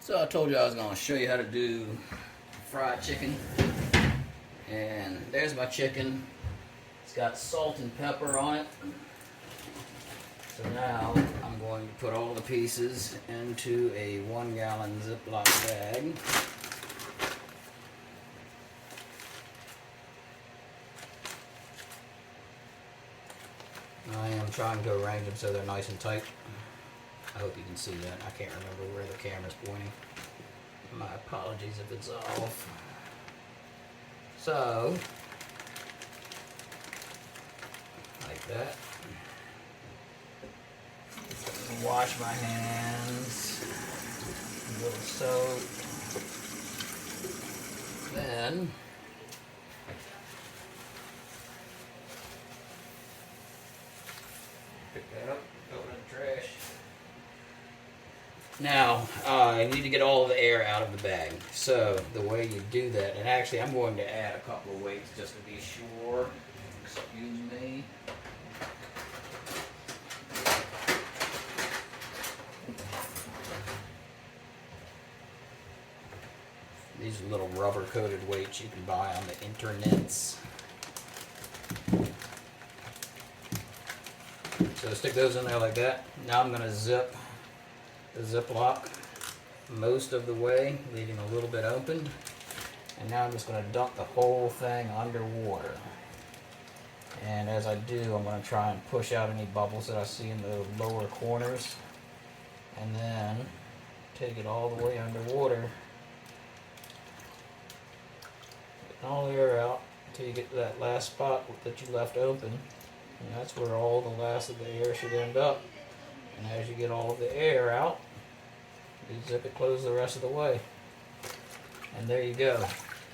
So I told you I was going to show you how to do fried chicken. And there's my chicken. It's got salt and pepper on it. So now I'm going to put all the pieces into a 1 gallon Ziploc bag. I am trying to arrange them so they're nice and tight. I hope you can see that. I can't remember where the camera's pointing. My apologies if it's off. So, like that. Wash my hands. A little soap. Then, pick that up, throw it in the trash. Now, I need to get all the air out of the bag. So, the way you do that, and actually I'm going to add a couple of weights just to be sure. Excuse me. These are little rubber coated weights you can buy on the internets. So stick those in there like that. Now I'm going to zip the Ziploc most of the way, leaving a little bit open. And now I'm just going to dump the whole thing underwater. And as I do, I'm going to try and push out any bubbles that I see in the lower corners. And then take it all the way underwater. Getting all the air out until you get to that last spot that you left open. And that's where all the last of the air should end up. And as you get all of the air out, you zip it closed the rest of the way. And there you go.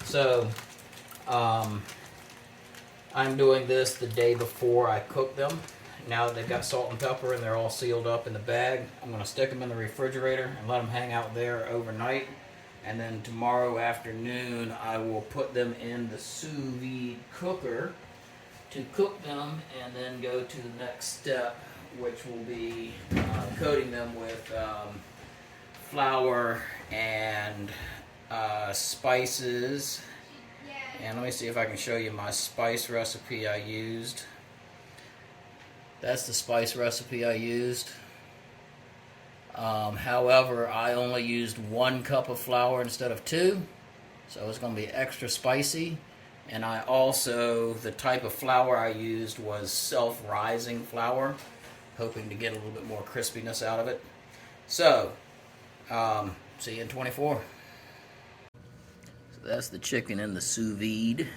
So, I'm doing this the day before I cook them. Now that they've got salt and pepper and they're all sealed up in the bag, I'm going to stick them in the refrigerator and let them hang out there overnight. And then tomorrow afternoon, I will put them in the sous vide cooker to cook them, and then go to the next step, which will be coating them with flour and spices. And let me see if I can show you my spice recipe I used. That's the spice recipe I used. However, I only used 1 cup of flour instead of 2, so it's going to be extra spicy. And I also, the type of flour I used was self-rising flour, hoping to get a little bit more crispiness out of it. So, see you in 24. So that's the chicken in the sous vide.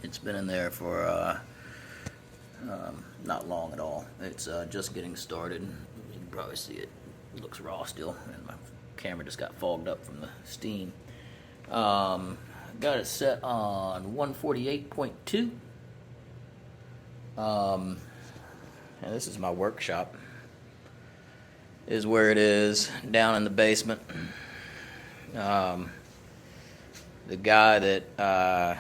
It's been in there for not long at all. It's just getting started. You can probably see it. It looks raw still, and my camera just got fogged up from the steam. Got it set on 148.2. And this is my workshop. Is where it is, down in the basement. The guy that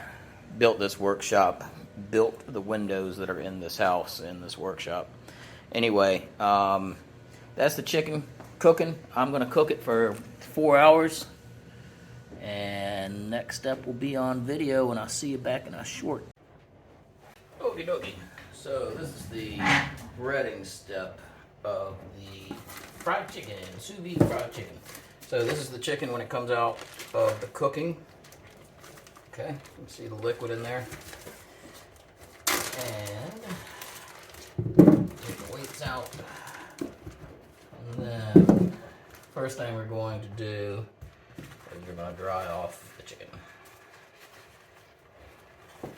built this workshop built the windows that are in this house, in this workshop. Anyway, that's the chicken cooking. I'm going to cook it for 4 hours. And next step will be on video, and I'll see you back in a short. Okie dokie. So this is the breading step of the fried chicken, sous vide fried chicken. So this is the chicken when it comes out of the cooking. Okay, you can see the liquid in there. And take the weights out. And then first thing we're going to do, you're going to dry off the chicken. I'm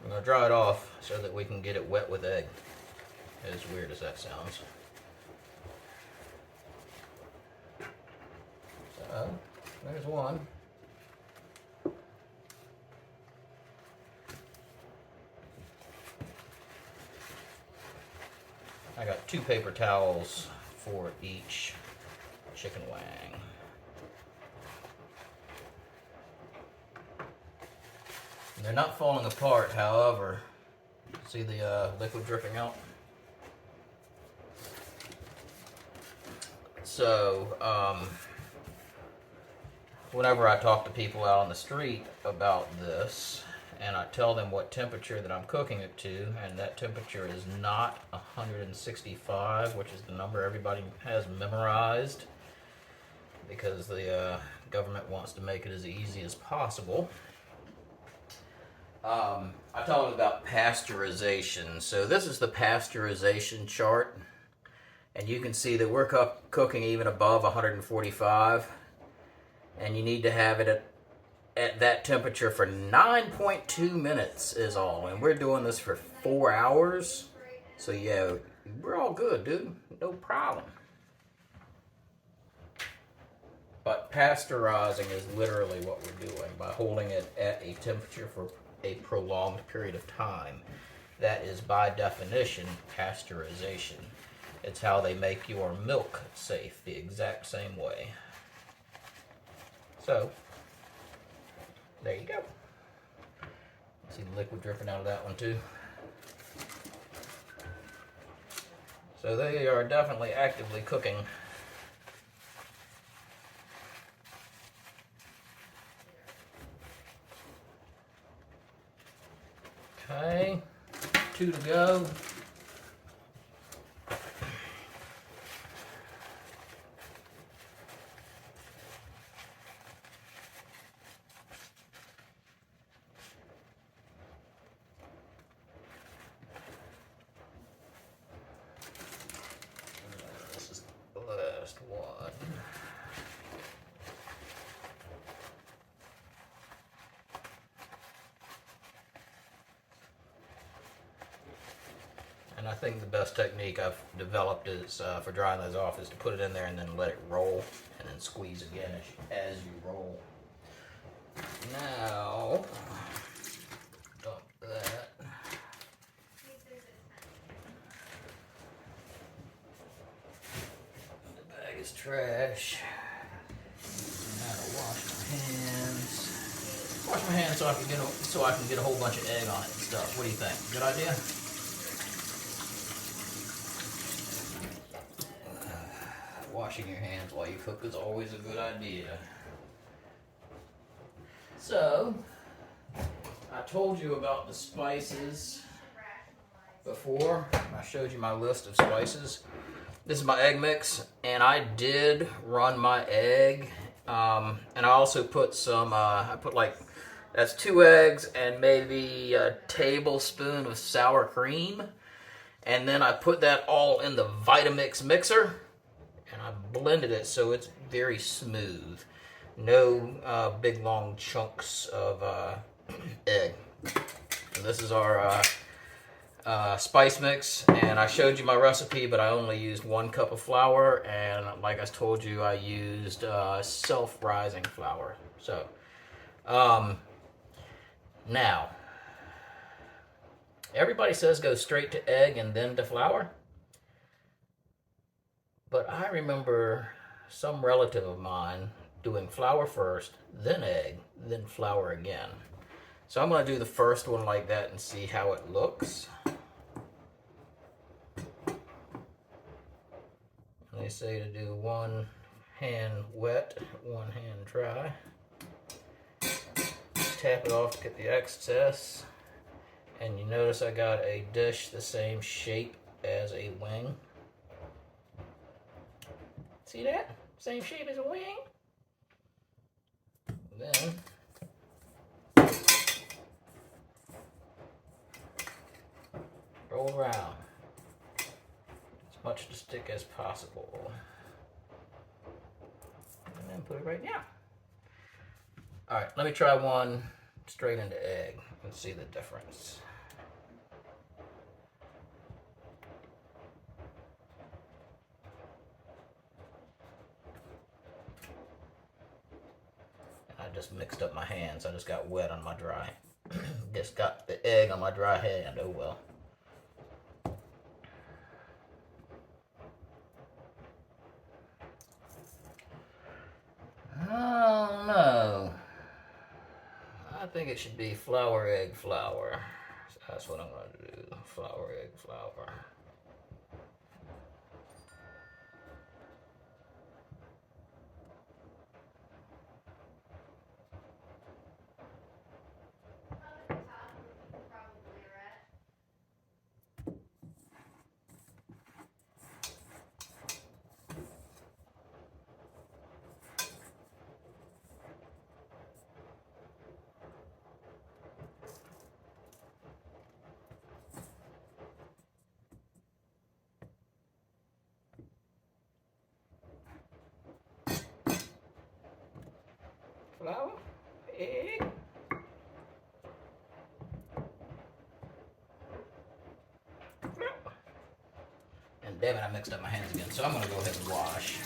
going to dry it off so that we can get it wet with egg. As weird as that sounds. So, there's one. I got 2 paper towels for each chicken wing. They're not falling apart, however. See the liquid dripping out? So, whenever I talk to people out on the street about this, and I tell them what temperature that I'm cooking it to, and that temperature is not 165, which is the number everybody has memorized, because the government wants to make it as easy as possible. I tell them about pasteurization. So this is the pasteurization chart, and you can see that we're cooking even above 145, and you need to have it at that temperature for 9.2 minutes is all, and we're doing this for 4 hours. So yeah, we're all good, dude. No problem. But pasteurizing is literally what we're doing by holding it at a temperature for a prolonged period of time. That is, by definition, pasteurization. It's how they make your milk safe, the exact same way. So, there you go. See the liquid dripping out of that one too. So they are definitely actively cooking. Okay, 2 to go. This is the last one. And I think the best technique I've developed is for drying those off is to put it in there and then let it roll, and then squeeze again as you roll. Now, dump that. The bag is trash. Now to wash my hands. Wash my hands so I can get a whole bunch of egg on it and stuff. What do you think? Good idea? Washing your hands while you cook is always a good idea. So, I told you about the spices before. I showed you my list of spices. This is my egg mix, and I did run my egg. And I also put some, that's 2 eggs and maybe a tablespoon of sour cream. And then I put that all in the Vitamix mixer. And I blended it so it's very smooth. No big long chunks of egg. And this is our spice mix. And I showed you my recipe, but I only used 1 cup of flour. And like I told you, I used self-rising flour. So, now, everybody says go straight to egg and then to flour. But I remember some relative of mine doing flour first, then egg, then flour again. So I'm going to do the first one like that and see how it looks. They say to do 1 hand wet, 1 hand dry. Tap it off to get the excess. And you notice I got a dish the same shape as a wing. See that? Same shape as a wing. Then roll around as much to stick as possible. And then put it right down. Alright, let me try one straight into egg and see the difference. I just mixed up my hands. I just got wet on my dry. Just got the egg on my dry hand. Oh well. Oh no. I think it should be flour, egg, flour. So that's what I'm going to do. Flour, egg, flour. flour, egg. And damn it, I mixed up my hands again. So I'm gonna go ahead and wash.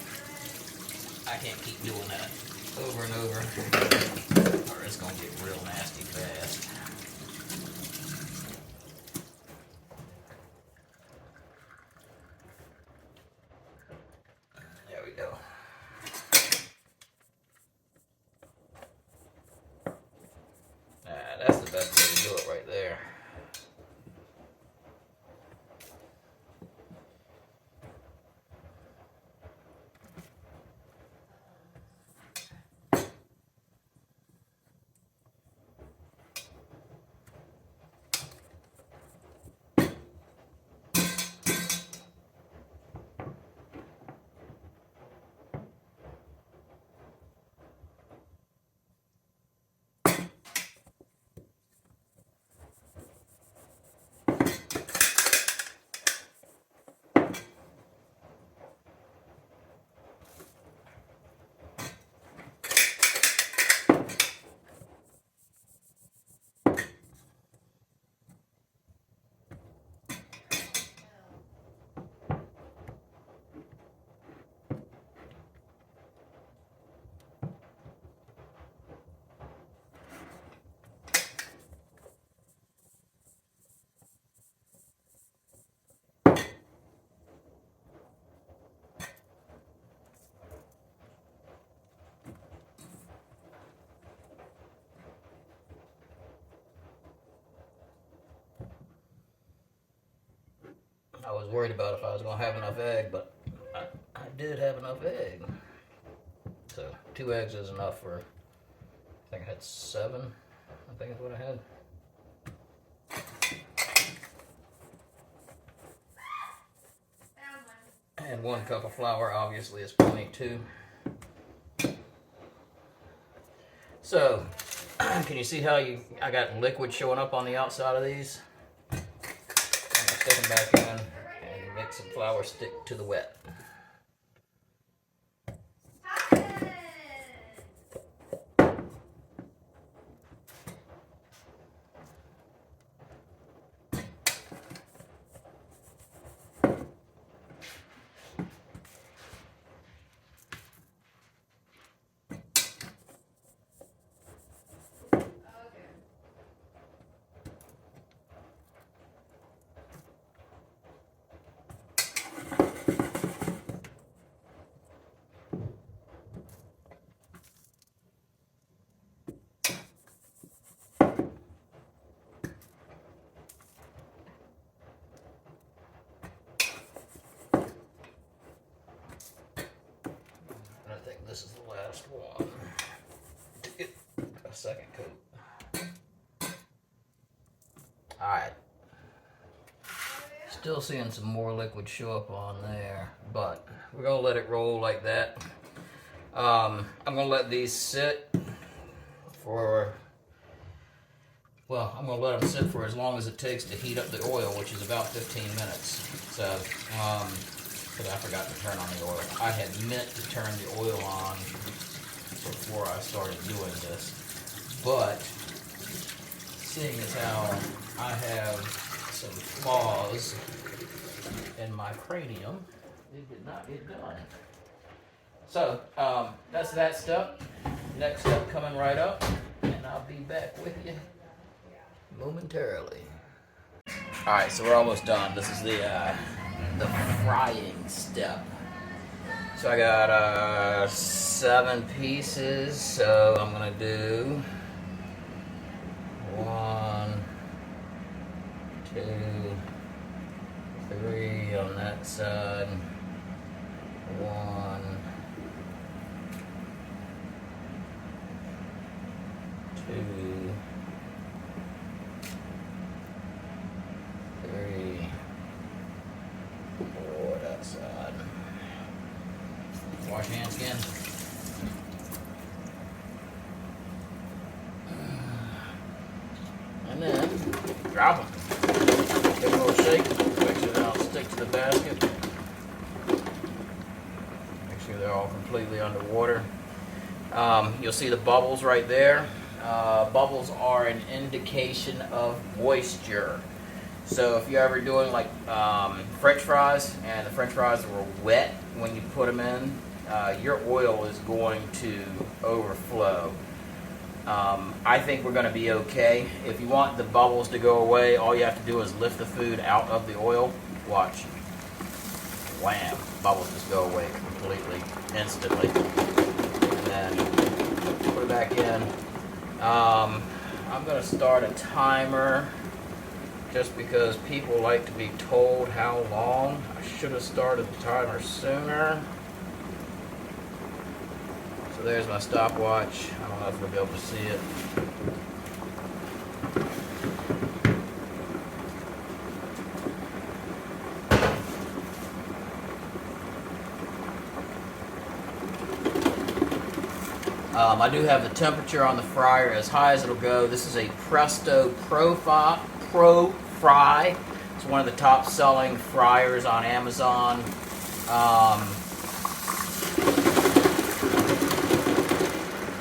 I can't keep doing that over and over, or it's gonna get real nasty fast. There we go. That's the best way to do it right there. I was worried about if I was going to have enough egg, but I did have enough egg. So 2 eggs is enough for, I think I had 7, I think is what I had. And 1 cup of flour obviously is plenty too. So, can you see how I got liquid showing up on the outside of these? I'm going to stick them back in and make some flour stick to the wet. This is the last one to get a second coat. Alright. Still seeing some more liquid show up on there, but we're going to let it roll like that. I'm going to let these sit for, well, I'm going to let them sit for as long as it takes to heat up the oil, which is about 15 minutes. So, because I forgot to turn on the oil. I had meant to turn the oil on before I started doing this, but seeing as how I have some flaws in my cranium, it did not get done. So that's that step. Next step coming right up, and I'll be back with you momentarily. All right, so we're almost done. This is the frying step. So I got 7 pieces, so I'm gonna do 1, 2, 3 on that side, 1, 2, 3, 4 that side. Wash hands again. And then drop them. Give them a little shake. Make sure they don't stick to the basket. Make sure they're all completely underwater. You'll see the bubbles right there. Bubbles are an indication of moisture. So if you're ever doing like French fries and the French fries were wet when you put them in, your oil is going to overflow. I think we're going to be okay. If you want the bubbles to go away, all you have to do is lift the food out of the oil. Watch. Wham! Bubbles just go away completely, instantly. And then put it back in. I'm going to start a timer just because people like to be told how long. I should have started the timer sooner. So there's my stopwatch. I don't know if we'll be able to see it. I do have the temperature on the fryer as high as it'll go. This is a Presto Pro Fry. It's one of the top selling fryers on Amazon.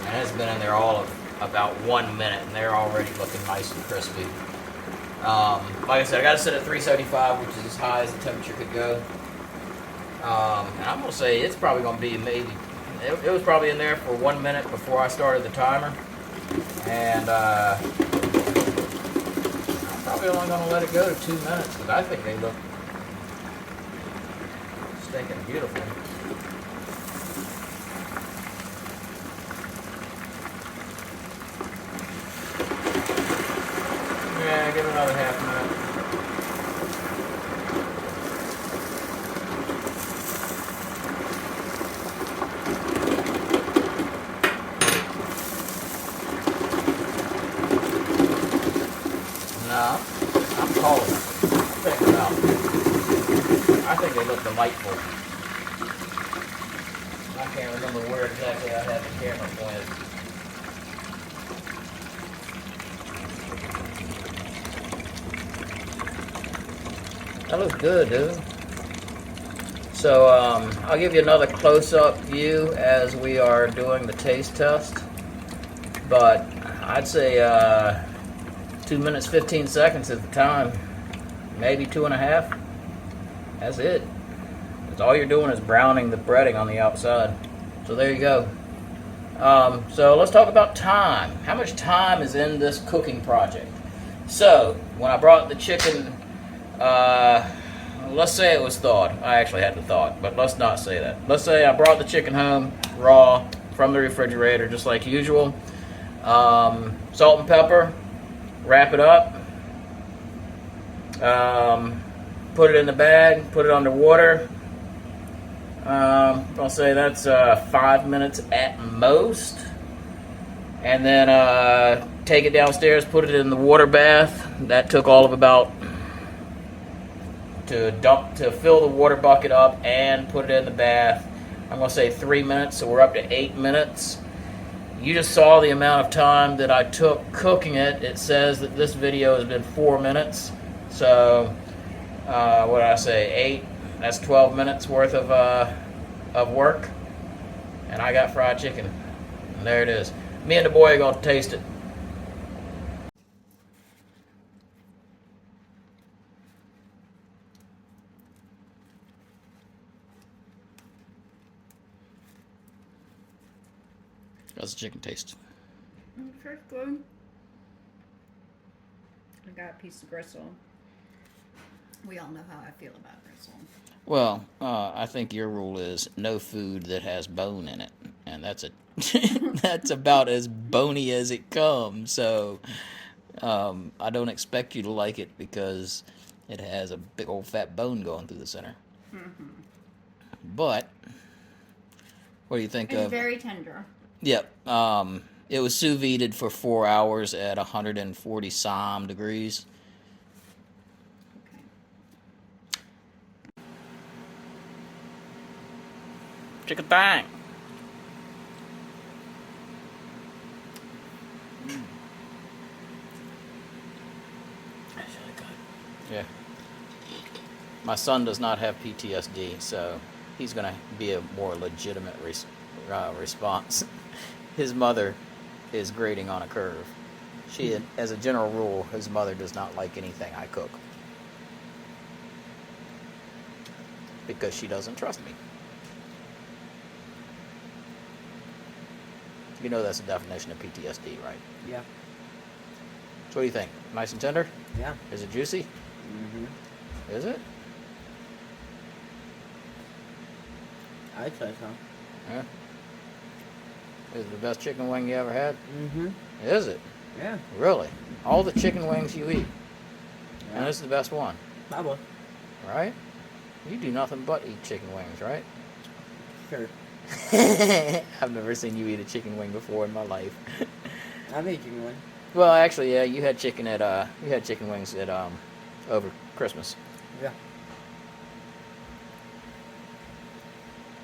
And it's been in there all of about 1 minute, and they're already looking nice and crispy. Like I said, I got to set at 375, which is as high as the temperature could go. And I'm going to say it's probably going to be maybe... It was probably in there for 1 minute before I started the timer, and I'm probably only going to let it go to 2 minutes because I think they look stinking beautiful. Yeah, give it another half minute. I'm calling it. Check them out. I think they look delightful. I can't remember where exactly I had the camera pointed. That looks good, dude. So I'll give you another close-up view as we are doing the taste test. But I'd say 2 minutes 15 seconds is the time, maybe 2.5. That's it. Because all you're doing is browning the breading on the outside. So there you go. So let's talk about time. How much time is in this cooking project? So when I brought the chicken, let's say it was thawed. I actually had to thaw it, but let's not say that. Let's say I brought the chicken home raw from the refrigerator, just like usual. Salt and pepper. Wrap it up, put it in the bag, put it under water. I'll say that's 5 minutes at most. And then take it downstairs, put it in the water bath. That took all of about, to fill the water bucket up and put it in the bath. I'm going to say 3 minutes, so we're up to 8 minutes. You just saw the amount of time that I took cooking it. It says that this video has been 4 minutes. So, what did I say? 8. That's 12 minutes worth of work. And I got fried chicken. And there it is. Me and the boy are going to taste it. How's the chicken taste? Tastes good. I got a piece of gristle. We all know how I feel about gristle. Well, I think your rule is no food that has bone in it, and that's that's about as bony as it comes. So I don't expect you to like it because it has a big old fat bone going through the center. Mm-hmm. But what do you think of? It's very tender. Yep. It was sous vide for 4 hours at 140 some degrees. Okay. Chicken thang. That's really good. Yeah. My son does not have PTSD, so he's going to be a more legitimate response. his mother is grading on a curve. She, as a general rule, his mother does not like anything I cook. Because she doesn't trust me. You know that's the definition of PTSD, right? Yeah. So what do you think? Nice and tender? Yeah. Is it juicy? Mm-hmm. Is it? I'd say so. Yeah. Is it the best chicken wing you ever had? Mm-hmm. Is it? Yeah. Really? All the chicken wings you eat. Yeah. And this is the best one. Probably. Right? You do nothing but eat chicken wings, right? Sure. I've never seen you eat a chicken wing before in my life. I've eaten one. Well, actually, yeah, you had chicken wings at over Christmas. Yeah.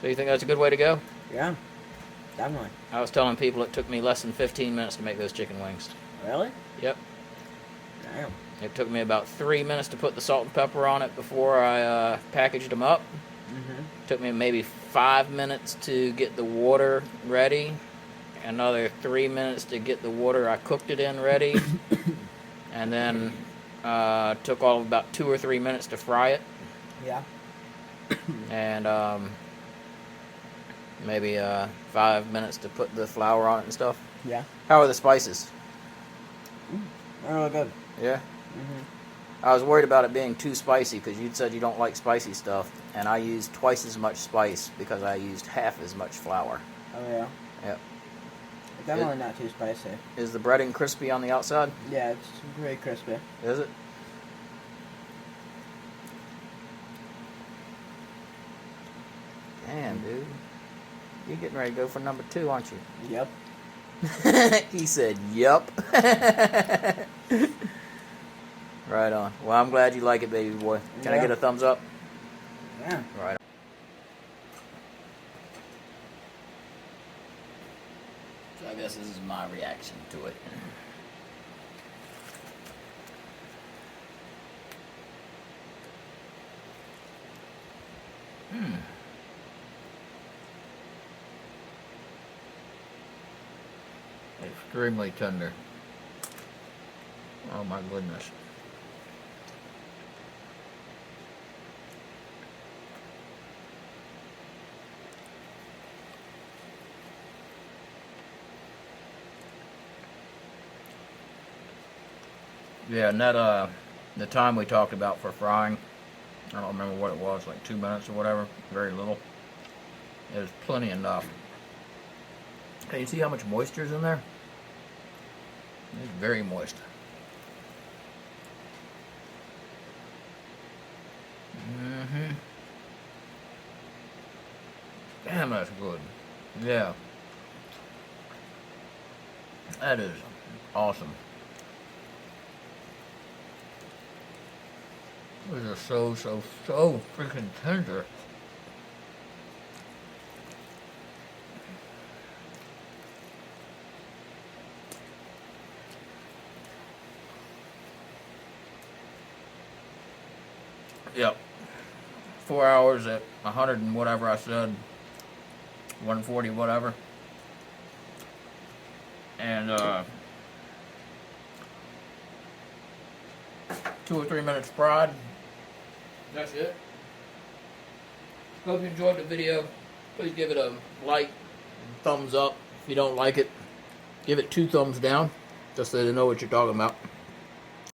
So you think that's a good way to go? Yeah. Definitely. I was telling people it took me less than 15 minutes to make those chicken wings. Really? Yep. Damn. It took me about 3 minutes to put the salt and pepper on it before I packaged them up. Mm-hmm. Took me maybe 5 minutes to get the water ready. Another 3 minutes to get the water I cooked it in ready. And then took all of about 2 or 3 minutes to fry it. Yeah. And maybe 5 minutes to put the flour on it and stuff. Yeah. How are the spices? They're really good. Yeah? Mm-hmm. I was worried about it being too spicy because you said you don't like spicy stuff. And I used twice as much spice because I used half as much flour. Oh, yeah. Yep. It's definitely not too spicy. Is the breading crispy on the outside? Yeah, it's very crispy. Is it? Damn, dude. You're getting ready to go for number 2, aren't you? Yep. He said, yup. Right on. Well, I'm glad you like it, baby boy. Can I Yeah. get a thumbs up? Yeah. Right on. So I guess this is my reaction to it. Extremely tender. Oh my goodness. Yeah, and that the time we talked about for frying, I don't remember what it was, like 2 minutes or whatever, very little. It was plenty enough. Hey, you see how much moisture's in there? It's very moist. Mm-hmm. Damn, that's good. Yeah. That is awesome. These are so freaking tender. Yep. 4 hours at 100 and whatever I said. 140 whatever. And 2 or 3 minutes fried. That's it. Hope you enjoyed the video. Please give it a like, thumbs up. If you don't like it, give it 2 thumbs down, just so they know what you're talking about.